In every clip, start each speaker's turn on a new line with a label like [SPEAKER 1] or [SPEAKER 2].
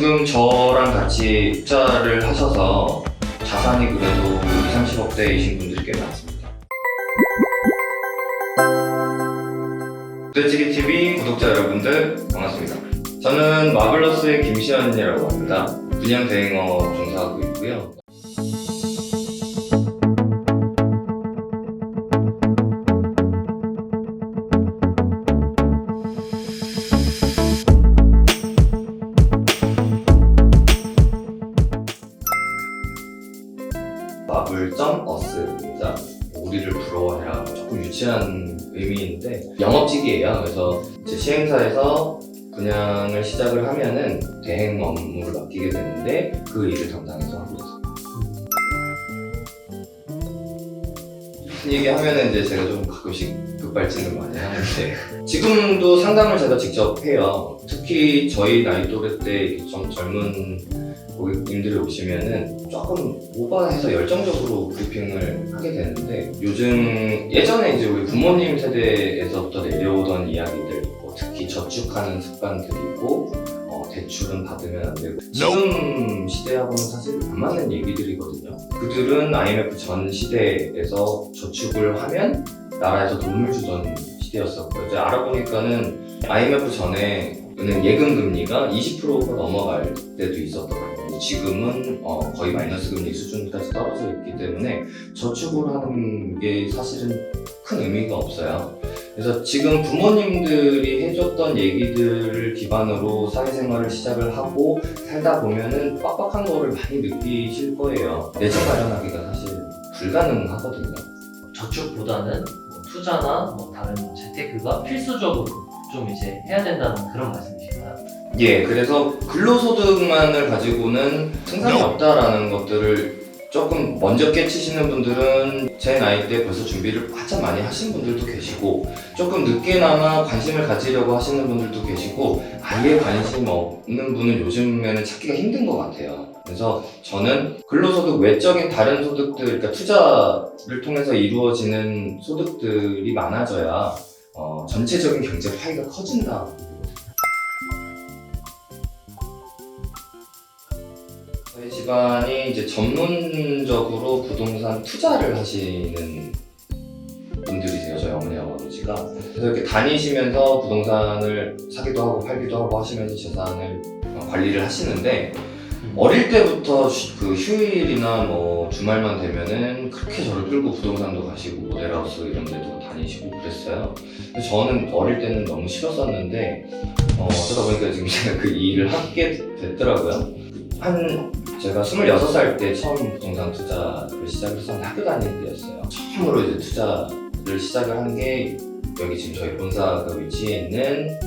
[SPEAKER 1] 지금 저랑 같이 투자를 하셔서 자산이 그래도 20, 30억대이신 분들이 꽤 많습니다. 부대찌개TV 구독자 여러분들 반갑습니다. 저는 마블러스의 김시현이라고 합니다. 분양 대행업 종사하고 있고요. 마블.어스입니다. 우리를 부러워해라. 조금 유치한 의미인데 영업직이에요. 그래서 제 시행사에서 분양을 시작을 하면은 대행 업무를 맡기게 되는데 그 일을 담당해서 하고 있어요. 무슨 얘기하면은 이제 제가 좀 가끔씩 급발진을 많이 하는데 지금도 상담을 제가 직접 해요. 특히 저희 나이 또래 때 좀 젊은 고객님들이 오시면은 조금 오버해서 열정적으로 브리핑을 하게 되는데 요즘 예전에 이제 우리 부모님 세대에서부터 내려오던 이야기들 특히 저축하는 습관들이고 대출은 받으면 안 되고 지금 시대하고는 사실 안 맞는 얘기들이거든요. 그들은 IMF 전 시대에서 저축을 하면 나라에서 돈을 주던 시대였었고요. 이제 알아보니까는 IMF 전에 은행 예금 금리가 20%가 넘어갈 때도 있었더라고요. 지금은 거의 마이너스 금리 수준까지 떨어져 있기 때문에 저축을 하는 게 사실은 큰 의미가 없어요. 그래서 지금 부모님들이 해줬던 얘기들을 기반으로 사회생활을 시작을 하고 살다 보면은 빡빡한 거를 많이 느끼실 거예요. 내 집 마련하기가 사실 불가능하거든요.
[SPEAKER 2] 저축보다는 투자나 다른 재테크가 필수적으로 좀 이제 해야 된다는 그런 말씀이신가요?
[SPEAKER 1] 예, 그래서 근로소득만을 가지고는 승산이 없다라는 것들을 조금 먼저 깨치시는 분들은 제 나이 때 벌써 준비를 한참 많이 하신 분들도 계시고 조금 늦게나마 관심을 가지려고 하시는 분들도 계시고 아예 관심 없는 분은 요즘에는 찾기가 힘든 것 같아요. 그래서 저는 근로소득 외적인 다른 소득들, 그러니까 투자를 통해서 이루어지는 소득들이 많아져야 전체적인 경제 파이가 커진다. 저희 집안이 이제 전문적으로 부동산 투자를 하시는 분들이세요. 저희 어머니 아버지가. 그래서 이렇게 다니시면서 부동산을 사기도 하고 팔기도 하고 하시면서 재산을 관리를 하시는데 어릴 때부터 그 휴일이나 주말만 되면은 그렇게 저를 끌고 부동산도 가시고 모델하우스 이런 데도 다니시고 그랬어요. 근데 저는 어릴 때는 너무 싫었었는데 어쩌다 보니까 지금 제가 그 일을 하게 됐더라고요. 제가 26살 때 처음 부동산 투자를 시작을 했었는데 학교 다닐 때였어요. 처음으로 이제 투자를 시작을 한 게 여기 지금 저희 본사가 위치해 있는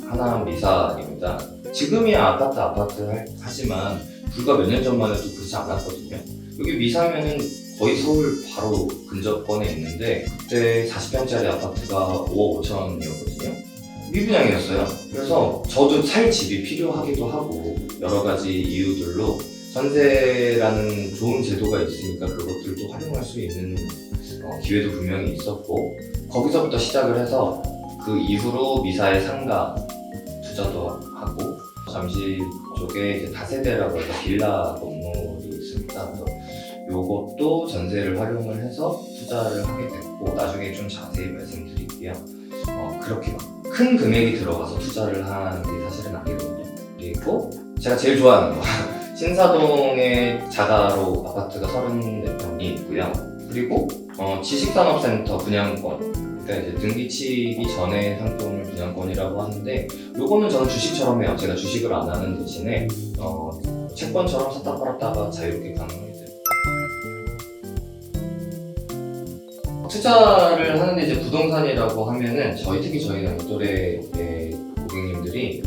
[SPEAKER 1] 하남 미사입니다. 지금이야 아파트 하지만 불과 몇 년 전만 해도 그렇지 않았거든요. 여기 미사면은 거의 서울 바로 근접권에 있는데 그때 40평짜리 아파트가 5억 5천이었거든요. 미분양이었어요. 그래서 저도 살 집이 필요하기도 하고 여러 가지 이유들로 전세라는 좋은 제도가 있으니까 그것들도 활용할 수 있는 기회도 분명히 있었고 거기서부터 시작을 해서 그 이후로 미사의 상가 투자도 하고 잠시 쪽에 이제 다세대라고 해서 빌라 건물이 있습니다. 그래서 요것도 전세를 활용을 해서 투자를 하게 됐고 나중에 좀 자세히 말씀드릴게요. 그렇게 막 큰 금액이 들어가서 투자를 하는 게 사실은 아니거든요. 그리고 제가 제일 좋아하는 거 신사동에 자가로 아파트가 34평이 있고요. 그리고 지식산업센터 분양권, 그러니까 이제 등기치기 전에 상품을 분양권이라고 하는데 요거는 저는 주식처럼 해요. 제가 주식을 안 하는 대신에 채권처럼 샀다 팔았다가 자유롭게 가능해요. 투자를 하는데 이제 부동산이라고 하면은 특히 저희 나이 또래의 고객님들이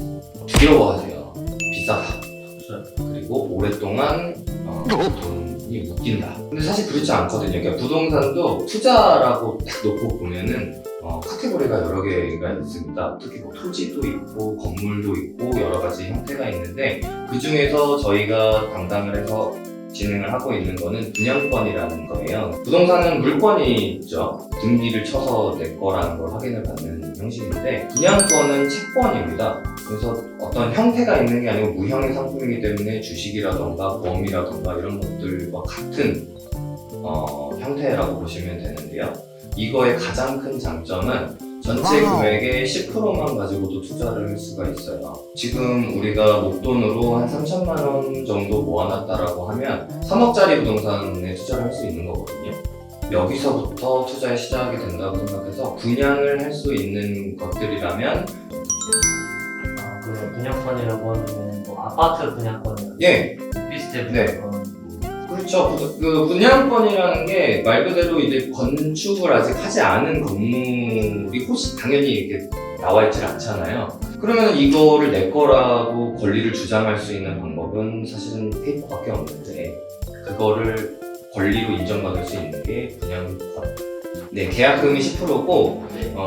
[SPEAKER 1] 두려워하세요. 비싸다. 그리고 오랫동안 돈이 묶인다. 근데 사실 그렇지 않거든요. 그러니까 부동산도 투자라고 딱 놓고 보면은 카테고리가 여러 개가 있습니다. 특히 토지도 있고 건물도 있고 여러 가지 형태가 있는데 그 중에서 저희가 담당을 해서 진행을 하고 있는 거는 분양권이라는 거예요. 부동산은 물건이 있죠. 등기를 쳐서 내 거라는 걸 확인을 받는 형식인데 분양권은 채권입니다. 그래서 어떤 형태가 있는 게 아니고 무형의 상품이기 때문에 주식이라던가 보험이라던가 이런 것들과 같은 형태라고 보시면 되는데요. 이거의 가장 큰 장점은 전체 금액의 10%만 가지고도 투자를 할 수가 있어요. 지금 우리가 목돈으로 한 3천만 원 정도 모아놨다라고 하면 3억짜리 부동산에 투자를 할 수 있는 거거든요. 여기서부터 투자의 시작이 된다고 생각해서 분양을 할 수 있는 것들이라면
[SPEAKER 2] 그 분양권이라고 하면은 뭐 아파트 분양권이랑
[SPEAKER 1] 예,
[SPEAKER 2] 비슷해
[SPEAKER 1] 네.
[SPEAKER 2] 분양권.
[SPEAKER 1] 그렇죠. 그 분양권이라는 게 말 그대로 이제 건축을 아직 하지 않은 건물이 혹시 당연히 이렇게 나와 있질 않잖아요. 그러면 이거를 내 거라고 권리를 주장할 수 있는 방법은 사실은 페이퍼밖에 없는데 그거를 권리로 인정받을 수 있는 게 분양권. 네, 계약금이 10%고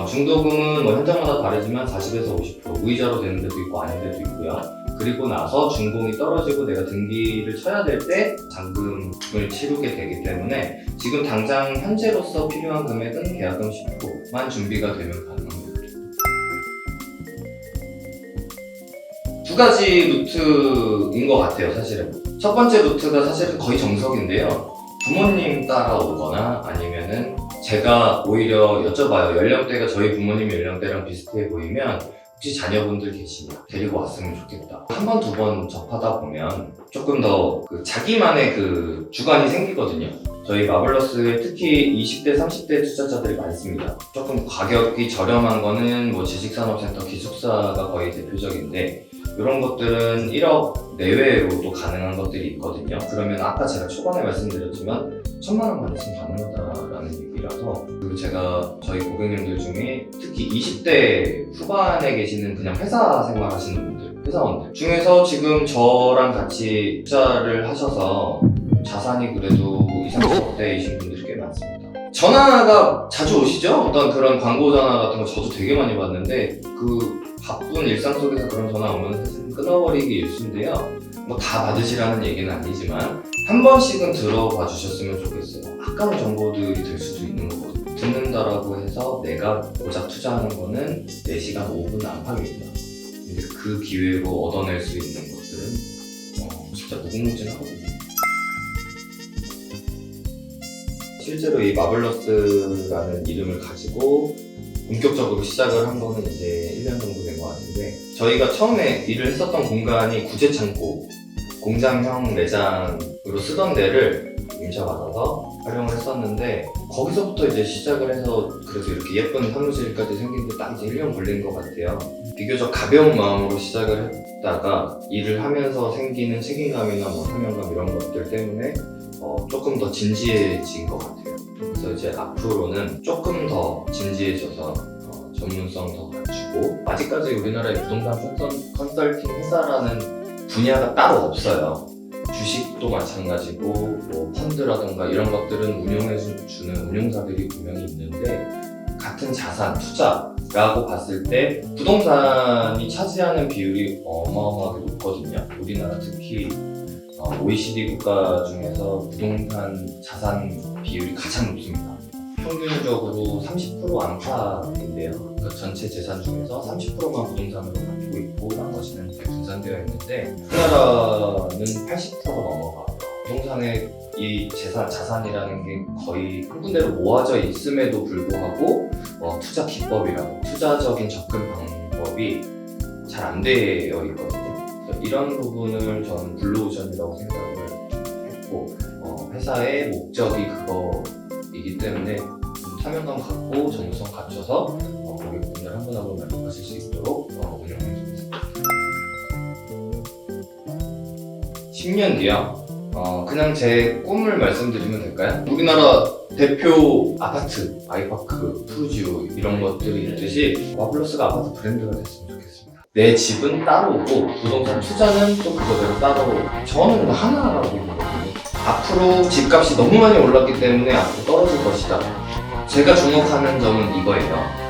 [SPEAKER 1] 중도금은 뭐 현장마다 다르지만 40에서 50% 무이자로 되는 데도 있고 아닌 데도 있고요. 그리고 나서 준공이 떨어지고 내가 등기를 쳐야 될 때 잔금을 치르게 되기 때문에 지금 당장 현재로서 필요한 금액은 계약금 10%만 준비가 되면 가능합니다. 두 가지 루트인 것 같아요, 사실은. 첫 번째 루트가 사실은 거의 정석인데요. 부모님 따라오거나 아니면은 제가 오히려 여쭤봐요. 연령대가 저희 부모님 연령대랑 비슷해 보이면 혹시 자녀분들 계시냐? 데리고 왔으면 좋겠다. 한 번, 두 번 접하다 보면 조금 더 자기만의 그 주관이 생기거든요. 저희 마블러스에 특히 20대, 30대 투자자들이 많습니다. 조금 가격이 저렴한 거는 뭐 지식산업센터, 기숙사가 거의 대표적인데 이런 것들은 1억 내외로도 가능한 것들이 있거든요. 그러면 아까 제가 초반에 말씀드렸지만 1,000만 원만 있으면 가능하다라는 얘기라서 그리고 제가 저희 고객님들 중에 특히 20대 후반에 계시는 그냥 회사 생활 하시는 분들, 회사원들 중에서 지금 저랑 같이 투자를 하셔서 자산이 그래도 20, 30억대이신 분들이 꽤 많습니다. 전화가 자주 오시죠? 어떤 그런 광고 전화 같은 거 저도 되게 많이 받는데 그 바쁜 일상 속에서 그런 전화 오면 사실 끊어버리기 일쑤인데요. 뭐 다 받으시라는 얘기는 아니지만 한 번씩은 들어봐 주셨으면 좋겠어요. 아까운 정보들이 될 수도 있는 거거든요. 듣는다라고 해서 내가 고작 투자하는 거는 4시간 5분 안팎입니다. 근데 그 기회로 얻어낼 수 있는 것들은 진짜 무궁무진하거든요. 실제로 이 마블러스라는 이름을 가지고 본격적으로 시작을 한 거는 이제 1년 정도 된 것 같은데 저희가 처음에 일을 했었던 공간이 구제창고 공장형 매장으로 쓰던 데를 임차받아서 활용을 했었는데 거기서부터 이제 시작을 해서 그래서 이렇게 예쁜 사무실까지 생긴 데 딱 이제 1년 걸린 것 같아요. 비교적 가벼운 마음으로 시작을 했다가 일을 하면서 생기는 책임감이나 뭐 사명감 이런 것들 때문에 조금 더 진지해진 것 같아요. 그래서 이제 앞으로는 조금 더 진지해져서 전문성 더 갖추고 아직까지 우리나라의 부동산 컨설팅 회사라는 분야가 따로 없어요. 주식도 마찬가지고 뭐 펀드라던가 이런 것들은 운용해주는 운용사들이 분명히 있는데 같은 자산, 투자라고 봤을 때 부동산이 차지하는 비율이 어마어마하게 높거든요. 우리나라 특히 OECD 국가 중에서 부동산 자산 비율이 가장 높습니다. 평균적으로 30% 안팎인데요. 그러니까 전체 재산 중에서 30%만 부동산으로 가지고 있고 나머지는 이렇게 분산되어 있는데 우리나라는 80%가 넘어가요. 부동산의 이 자산이라는 게 거의 한 군데로 모아져 있음에도 불구하고 투자 기법이라고 투자적인 접근 방법이 잘 안 되어 있거든요. 이런 부분을 저는 블루오션이라고 생각을 했고 회사의 목적이 그거이기 때문에 사명감 갖고 전문성 갖춰서 고객분들 한 분 한 분 만족하실 수 있도록 운영해주겠습니다. 10년 뒤요? 그냥 제 꿈을 말씀드리면 될까요? 우리나라 대표 아파트, 아이파크, 푸르지오 이런 것들이 있듯이 마블러스가 아파트 브랜드가 됐으면 좋겠습니다. 내 집은 따로고 부동산 투자는 또 그거대로 따로 저는 하나라고 보거든요. 앞으로 집값이 너무 많이 올랐기 때문에 앞으로 떨어질 것이다. 제가 주목하는 점은 이거예요.